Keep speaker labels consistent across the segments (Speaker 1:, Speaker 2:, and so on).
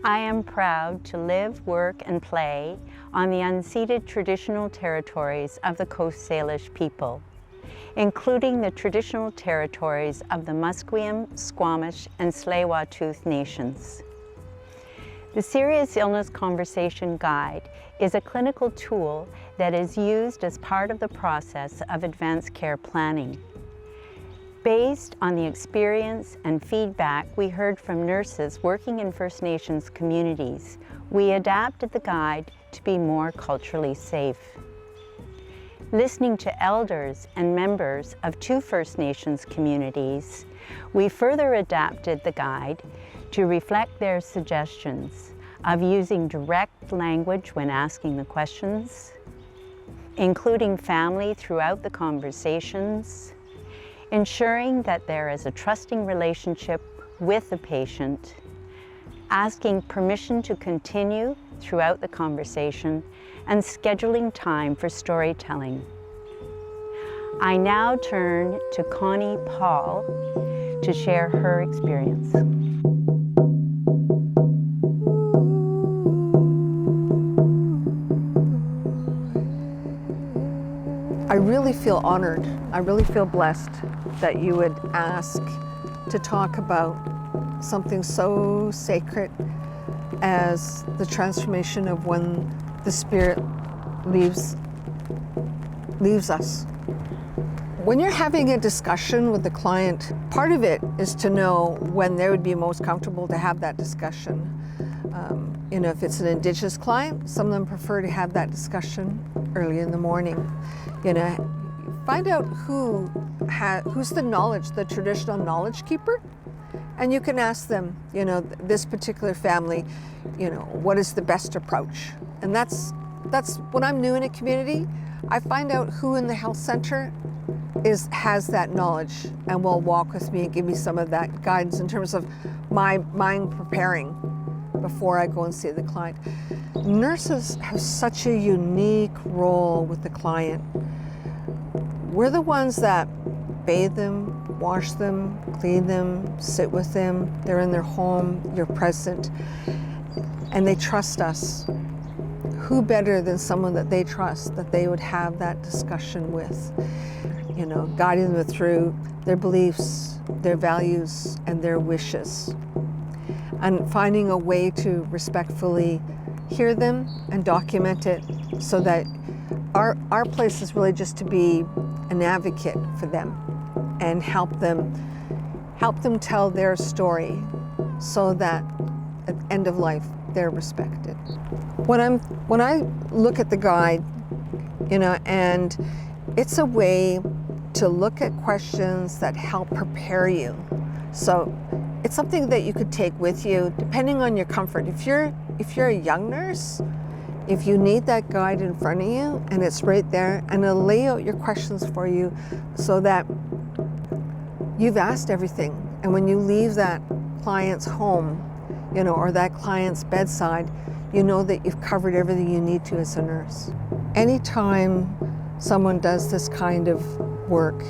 Speaker 1: I am proud to live, work, and play on the unceded traditional territories of the Coast Salish people, including the traditional territories of the Musqueam, Squamish, and Tsleil-Waututh nations. The Serious Illness Conversation Guide is a clinical tool that is used as part of the process of advanced care planning. Based on the experience and feedback we heard from nurses working in First Nations communities, we adapted the guide to be more culturally safe. Listening to elders and members of 2 First Nations communities, we further adapted the guide to reflect their suggestions of using direct language when asking the questions, including family throughout the conversations, ensuring that there is a trusting relationship with the patient, asking permission to continue throughout the conversation, and scheduling time for storytelling. I now turn to Connie Paul to share her experience.
Speaker 2: I really feel honored. I really feel blessed that you would ask to talk about something so sacred as the transformation of when the spirit leaves us. When you're having a discussion with the client, part of it is to know when they would be most comfortable to have that discussion. If it's an Indigenous client, some of them prefer to have that discussion early in the morning. Find out who's the traditional knowledge keeper, and you can ask them, this particular family, what is the best approach? And that's when I'm new in a community, I find out who in the health center has that knowledge and will walk with me and give me some of that guidance in terms of my mind preparing before I go and see the client. Nurses have such a unique role with the client. We're the ones that bathe them, wash them, clean them, sit with them. They're in their home, you're present, and they trust us. Who better than someone that they trust, that they would have that discussion with? Guiding them through their beliefs, their values, and their wishes. And finding a way to respectfully hear them and document it so that our place is really just to be an advocate for them and help them tell their story so that at the end of life they're respected. When I look at the guide, and it's a way to look at questions that help prepare you. So it's something that you could take with you depending on your comfort. If you're a young nurse, if you need that guide in front of you and it's right there, and it'll lay out your questions for you so that you've asked everything. And when you leave that client's home, or that client's bedside, you know that you've covered everything you need to as a nurse. Anytime someone does this kind of work,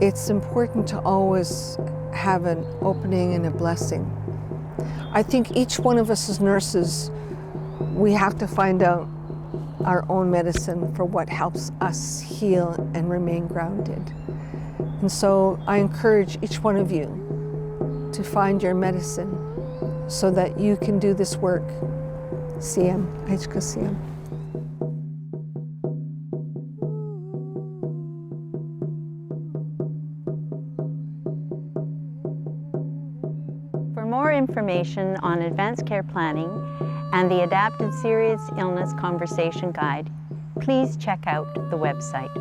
Speaker 2: it's important to always have an opening and a blessing. I think each one of us as nurses, we have to find out our own medicine for what helps us heal and remain grounded. And so I encourage each one of you to find your medicine so that you can do this work. CM, HKCM.
Speaker 1: For more information on advanced care planning and the Adapted Serious Illness Conversation Guide, please check out the website.